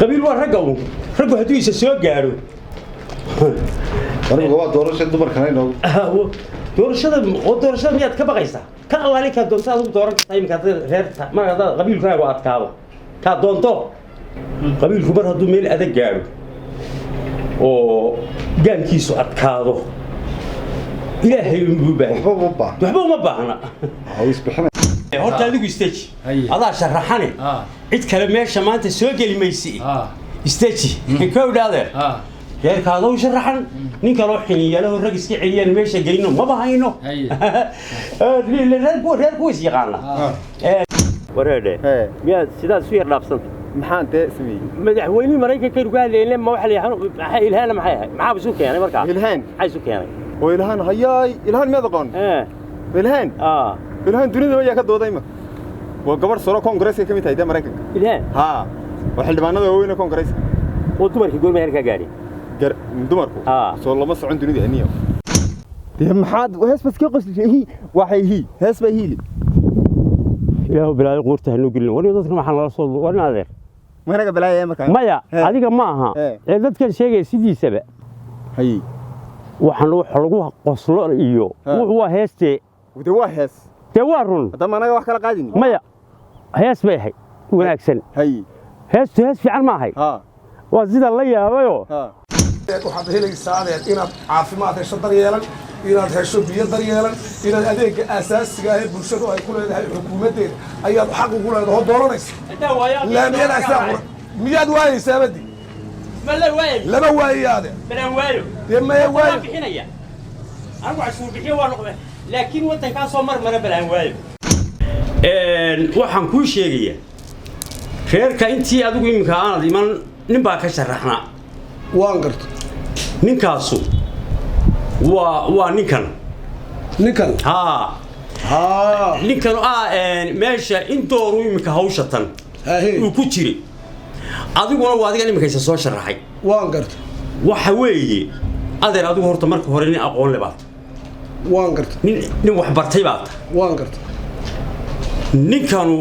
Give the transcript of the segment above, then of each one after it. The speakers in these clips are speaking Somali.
قبيل ورقوا رقوا هدويس السوق قالوا رقوا دورش الدمر كانوا دورشة مياد كبقيسة كأول عليك دونتا أدو دورك تايم كاتر غير ما هذا قبيل كنا وقت كابو كدونتو قبيل كبر هدو ميل أدق قالوا أو جان كيسو أتكادو إلهي مبابا وحبوا مباهنا عاوز بحنا horta adigu stage adaa sharaxani cid kale meesha maanta soo gali maysi stage ka wadaadeen reerkaada u sharaxan ninka loo xiniyaalo rag iska celiyaan meesha geeyno ma bahayno reer ku is yaqaana wareede miyaa sidaas u yar dhaafsan maxaan tee sameeyay madaxweynaha Mareykanka ku hadlayeen ma waxa la yahay ilhaan maxaa soo keenay markaa ilhaan maxay soo keenay oo ilhaan hayay ilhaan ma aqoon ilhaan ilhaan dunida way ka dooday ma waa gabar soo congress ka mid ah Mareykanka ilhaan waxa xildhibaanada weyn congress oo dumarkii goorma heerka gaari dumarku soo lama socon dunida aniyo maxaad hees bas ka qoslihi waxay hees bay hiili يا بلاد قورته إنه قلنا ولا ضدك ما حنا رسول ولا نادر ما أنا قبل أيام كان مايا هذيك معها ضدك الشيء سيدي سبع هي وحنروح حلقوها قصلر إيو وهو هستي وده هس توارن طب ما أنا واحد كلا قاعدين مايا هس بيحي وناكسن هي هس في عن ما هي وزيد الله يا أبوه waxaad helaysaa inaad caafimaad hesho daryeelan inaad hesho biyo daryeelan inaad adeega aasaasiga ah ee bulshadu ay ku leedahay xukuumadeeda ayaad xaq ugu leedahay oo dooranaysa laamiyada asaaqura miyaad waayaysaa badi lama waayaade ma waayo bixinaya anigu cashuur bixiyo waa noqday laakiin wadankaas soo marmara balaan waayo waxaan kuu sheegayaa reerka intii adigu iminka aanad iman nin baa ka sharaxnaa waan garto ninkaasu waa ninkan ninkan meesha intooru iminka hawshatan uu ku jiray adiguna waa adiga iminkaysa soo sharaxay waan garto waxa weeye adeer adigu horta marka hore nin aqoon le baad waan garto nin wax bartay baad waan garto ninkanu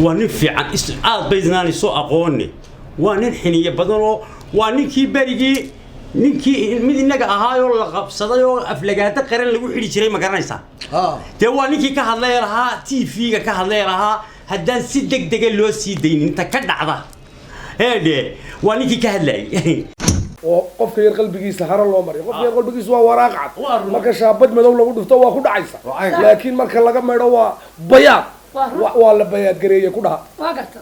waa nin fiican aad baydnaani soo aqoonni waa nin xiniye badan oo waa ninkii berigii ninkii mid inaga ahaayoo la qabsaday oo aflagaada qaran lagu xidhi jiray ma garanaysaa dee waa ninkii ka hadlay lahaa TV-ga ka hadlay lahaa haddaan si degdeg loo sii daynin inta ka dhacda waa ninkii ka hadlayay oo qofka yar qalbigiisa hara loo mariyo qofka yar qalbigiisa waa waraaq cad marka shaabad madow lagu dhufto waa ku dhacaysa laakiin marka laga meedho waa bayaad waa la bayaad gareeyay ku dhaha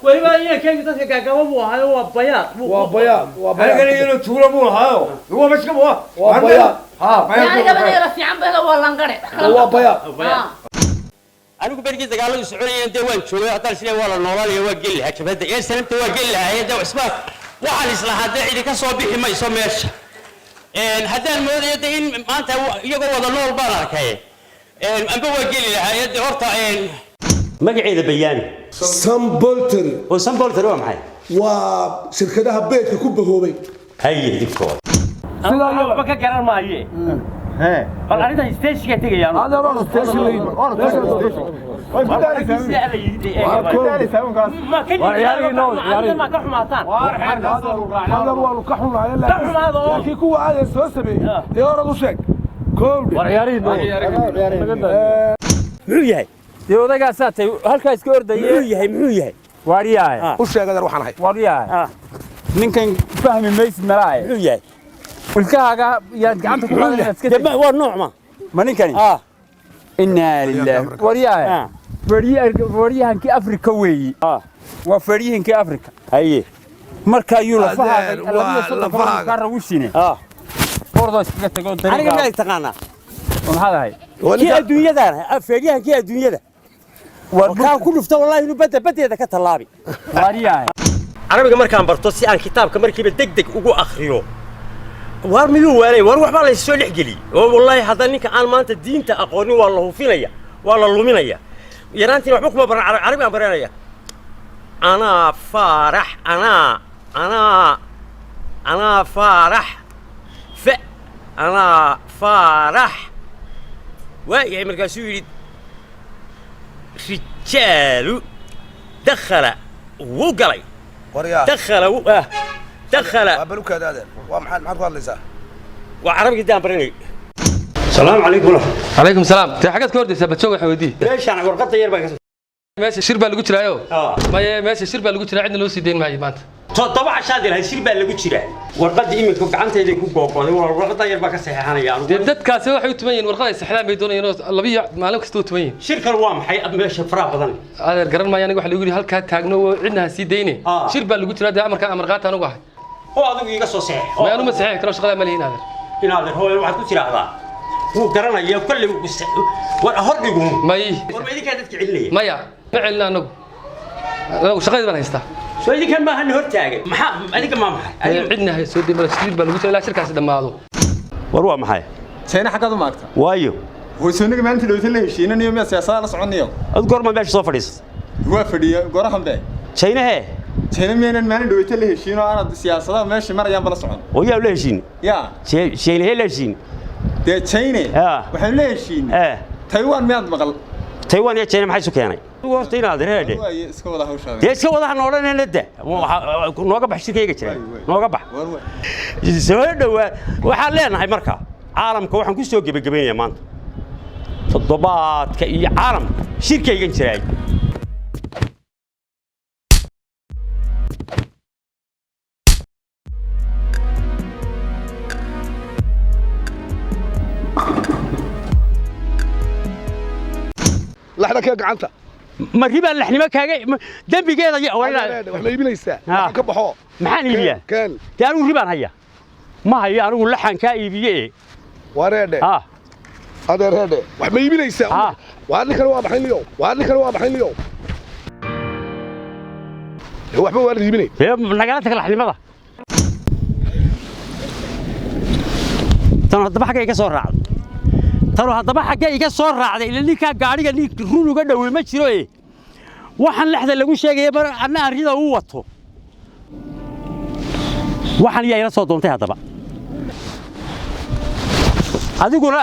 waliba inay kaygu dadka gaagaba buu ahaayo waa bayaad gareeyay tuula buu ahaayo waa mashka waa bayaad يعني قبل يرفعن بهذا والله انقرع waa bayaad anigu berigii dagaaladu soconayeen dee waan joogay haddaan islee waa la noolaaliyo waa geli lahaa jabhadda ee sanabta waa geli lahaa hayadda cisbaan waxaan islahaa dee cidi ka soo bixi mayso meesha haddaan moodayo dee in maanta iyagoo wada nool baan arkay amba waa geli lahaa hayadda horta magaceeda bayaan sambolter oo sambolter waa maxay waa shirkadaha beedka ku bahoobay haye dibkood sidaa waxba ka garan maaye bal arinta stage-ka tagayaan هذا والله ستيشن لي ما كحماتان هذا والله كحنا لكن كوا عاد سو سبي ديورد وشك كوب waryaariin muxuu yahay odagaa saatay halkaa iska ordayay muxuu yahay waariyahay u sheegay waxaan ahay waariyahay ninkan fahmi maysid malaay muxuu yahay ilkaaga yaad gacanta ku qaadaysaa iska daba waa nooc ma ninkani inna lillahi waariyahay wariyahankii Afrika weeyi waa fariyahankii Afrika haye marka yuu la fahaa ka rawshine ordo iska tago aniga ma taqaana maxaa ahay kii adduunyada fariyahankii adduunyada waa ku dhufta wallahi inuu badeeda ka talaabi waariyahay arabiga markaan barto si aan kitaabka markiiba degdeg ugu akhriyo war miyuu waalay war waxba la soo dhixgeli oo wallahi hadan ninka aan maanta diinta aqoonin waa la hufinaya waa la luminaya yaraantii waxba kuma baran arabi aan baranaya ana farax ana farax fa ana farax waayay markaasuu yidhi rijaalu dakhala wuu galay دخل بلوك هذا ومحل معك والله زاه وعرب قدام برني السلام عليكم عليكم السلام تي حاجات كوردي سبتشوق حودي ليش انا ورقه يربا ماشي شربا لو جرايو ما ماشي شربا لو جرا عندنا لو سيدين معي مانت طبعا شادي لها شربا لو جرا ورقه ايميلك gacantayda ku go'go'day warqada yarba ka saxeexanayaan dadkaasi waxay u tumayeen warqada saxdaan bay doonayeen labiyo maalin kasta u tumayeen shirkan waa maxay meesha faraha badan adeer garan ma aniga waxa lagu yiri halka taagno cidna sii deeyne shirba lagu jira amar qaata anigu ahay oo adigu iga soo saxeex ma anu ma saxeex karo shaqada ma leeyin adeer in adeer hooyo waxaad ku tiraahdaa wuu garanayaa kulli war hordhigu may war ma idinka dadka cilinaya maya ma cilna anagu shaqada baan haystaa soo idinkan ma han hortaagan maxaa adiga ma maxay cidna hay soo diimal shirba lagu jira ilaa shirkaas dhamaado war waa maxay sayna xaqad u maagta waayo hoosoniga maanta dhawta la heshiinanayo ma siyaasada la soconayo ad goorma meesha soo fadhiisay waa fadhiyo gorahan bee sayna he sayna meenan maalin dhawta la heshiino aan siyaasada meesha marayaan bala socon oo yaa la heshiin ya sayna he la heshiin de sayna waxaan la heshiin Taiwan miyaad maqal Taiwan iyo China maxay soo keenay horta inaad reede iska wada hawshaada iska wada noolana da nooga bax shirkayga jiray nooga bax soo dhawaa waxaan leenahay marka caalamka waxaan ku soo gabagabeeyay maanta toddobaadka iyo caalamka shirkayga jiray لحظة قعنتا ما ريبا لحنما كاغا دنبيgeeda ya wax ma iibinaysaa ka baxo maxaan iibiyaa kan anigu ribaan haya ma hayo anigu laxan ka iibiye wareede adeer reede wax ma iibinaysaa waad kale waa baxayliyo waxba waa iibinay nagala tag laxnimada tan hadaba xagga iga soo raacday taro hadaba xagga iga soo raacday ilaa ninka gaariga run uga dhaweey ma jiro waxaan laxda lagu sheegay mar anna arida uu wato waxaan ila soo doontay hadaba adiguna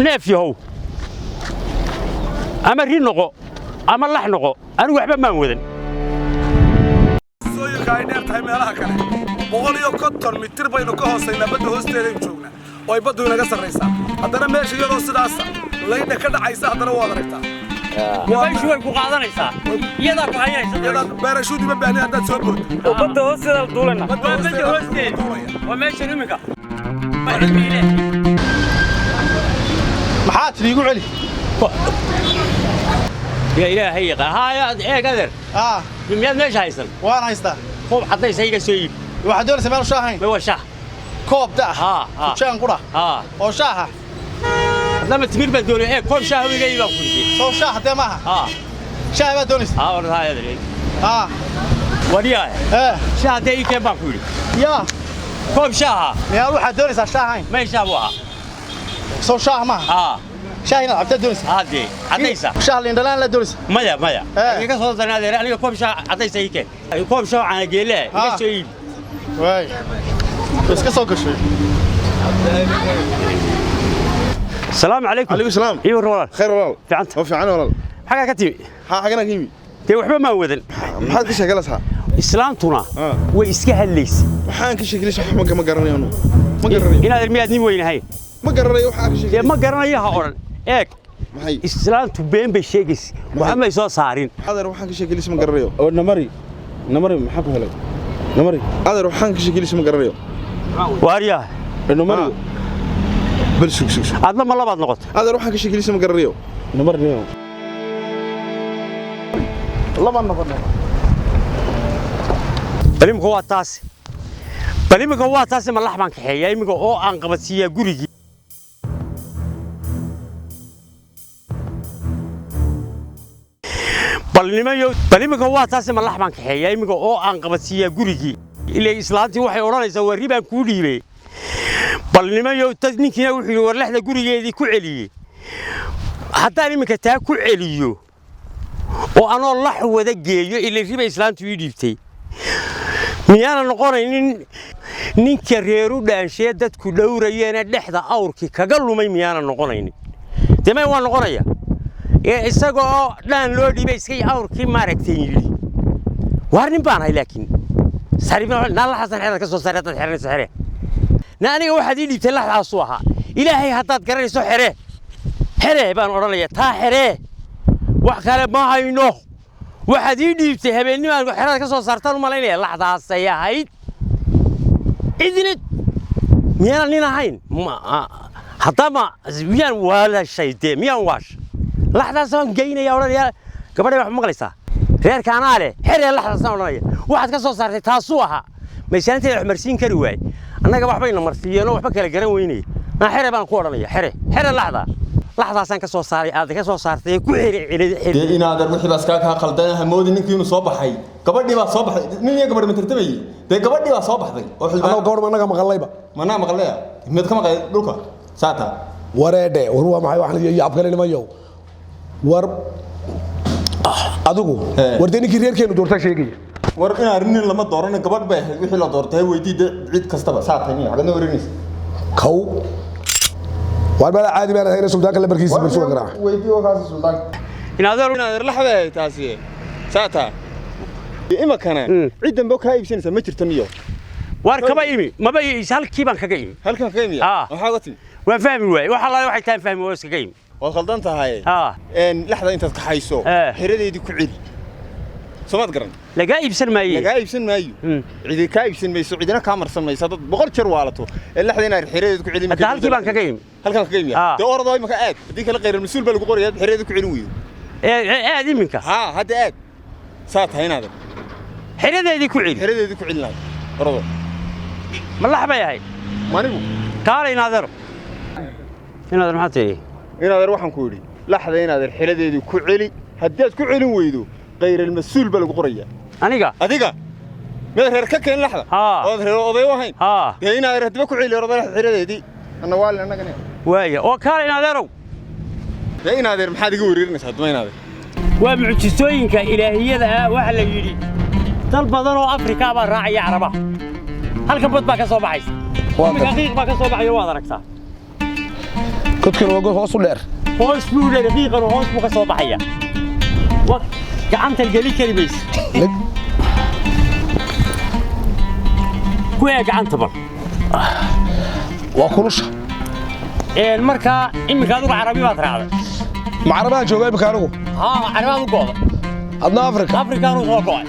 neef yahow ama ri noqo ama lax noqo anigu waxba ma wadan soo yaqaan dheertahay meelaha kale 150 mitir baynu ka hooseynaa badda hoosteeda joognaa oo ay baddu inaga sarreysaa haddana meesha iyadoo sidaas layna ka dhacaysa haddana waad aragtaa meeshu way ku qaadanaysaa iyadaa ku haynaysa beerashuudi ma baahni haddaad soo booddo oo badda hoosteeda duulana badda hoosteeda waa meesha iminka maxaa tiigu celi يا إلهي هاي إيه قدر بمياد ليش هايسن وانا هايستا كوب حتى يسيق سويب واحد دول سمعوا شاهين هو شاه كوب ده شان قرا او شاه لما تمير بدون إيه كوب شاه ويجي يبغى كل سو شاه ده معها شاه بدونس ورد هاي أدري وريا شاه ده يكيب باكل يا كوب شاه يا واحد دول شاهين ما يشابهها سو شاه معها شاهين عبد دونس هذه عديسة شاه اللي ندلان لا دونس مايا يجي صوت أنا أدري أنا كوب شاه عديسة يكيب كوب شاه عن جيله يجي سويب واي بس كسوق شوي السلام عليكم. عليكم السلام. ايوه والله خير والله. في عنت. وفي عنا والله. حاجه كتير. حاجه كيمي. تي وحبه ما ودن. ما حد كشغلتها. اسلامتنا way iska hadlaysa. waxaan ka sheegay wax ma garanayo anu. Ma garanayo. Inaad ilmiyaad nin weynahay. Ma garanayo waxa ka sheegay. Ma garanayo ha oran. Eeg. maxay? Islaamtu been bay sheegaysa. Waxa ma soo saarin. Adeer waxaan ka sheegay ma garanayo. oo namari maxaa ku helay? namari. Adeer waxaan ka sheegay ma garanayo. Waariya. namari. bal sug. adna ma labaad noqoto. Adeer waxaan ka sheegay ma garanayo. namari. laba noqono. balimka waa taas ma laxban ka xeeyay imiga oo aan qabadsiya gurigi balimka waa taas ma laxban ka xeeyay imiga oo aan qabadsiya gurigi ilaa islaantii waxay oranaysaa war ribaan ku dhiibay balnimayo tad ninkiina wuxuu war laxda gurigeedii ku celiyay haddaan iminka taa ku celiyo oo anoo lax wada geeyo ilaa riba islaantu ii dhiibtay miyaana noqonaynin ninka reeru dhaanshay dadku dhowrayeen dhexda awrki kaga lumay miyaana noqonaynin deemay waa noqonaya isagoo dhaan loo dhibay iskay awrki maaragtay yiri waar nin baan hay laakiin ساريبنا لا حسن حيرك كسو ساريت حيرني سحره نانيga waxaad ii dhiibtay laxdaas u ahaa ilaahay hadaad garanayso xire baan oranaya taa xire wax kale ma hayno waxaad ii dhiibtay habeenimo xirada ka soo saartaan u malaynaya laxdaas ay ahayd idinid miyaan nin ahayn hadama miyaan wala shayde miyaan waash laxdaas aan geynaya oranaya gabadhay wax maqlaysaa reerka anaa leh xire laxdaas aan oranaya waxaad ka soo saartay taas u ahaa meeshaanteeda wax marsiin kari waay annaga waxbayna marsiiyeen waxba kala garan weynay ma xire baan ku oranaya xire laxdaasaan ka soo saaray aad ka soo saartay ku xiri inaad wixii baas ka qaldan hamoodi ninkii inuu soo baxay gabadhii baa soo baxay nin iyo gabadh ma tartamay gabadhii baa soo baxday oo anoo gabadh ma naga maqlayba mana maqlaya mid ka maqlay dhulka saata wareede war waa maxay wax la yaab kale nimayo war adigu warde ninkii reerkeenu doorta sheegay war in arrin lama dooran gabadh bay ahayd wixii la doortay weydiid cid kastaba saata ni xagna warinaysa kow والبلا عادي ما هنا سلطان كله بركيس برسول قراع ويدي وكاس سلطان inaad laxda taasi saata ima kana ciidan boo ka iibsanaysa ma jirtan iyo war kaba imi maba halkii baan kaga imi halkan ka imi waxa wati waan fahmi waay waxa la waxay taan fahmi oo iskaga imi oo khaldan tahay laxda intaad ka hayso xiradeedii ku cil سمعت قرن لقى يبسن مايو لقى يبسن مايو عيد كايبسن مايو عيدنا كامر سمي صدق بقول شر والته اللي حدينا الحريد كعلم انت هل كيبان كقيم هل كان كقيم يا دور ضاي مكاد ديك غير المسؤول بالقور يا حريد كعلوي ايه دي منك هذا اد سات هنا هذا حريد كعلم حريد كعلم رضا ملحبه يا هي ما نبو قال يناظر يناظر ما تري يناظر waxaan ku yiri laxda inaadir xiradeedu ku cili hadii aad ku celin weydo غير المسؤول بالقرية أديكا ما غير ككين لحظة غير أضيء وهين هنا غير تبكوا على رضا الحرة دي أنا والله أنا كنا ويا وكان نادرو هنا غير محد يقول ريرنس هاد ما هنا ومعجزوين كإلهية ذا وحلا يجري طلبنا أفريقيا بالراعي عربة هل كبت بقى صوب عيس دقيق بقى صوب عيس واضح ركسا كنت كانوا يقول هوس ولير هوس ولير دقيقة وهوس بقى صوب عيا gacanta gali karibays kuwa gacanta bar waa kulusha marka imika adigu carabi baad raacday ma carabaha jooga imika anigu carabaha u gooda adna afrika anu soo go'ay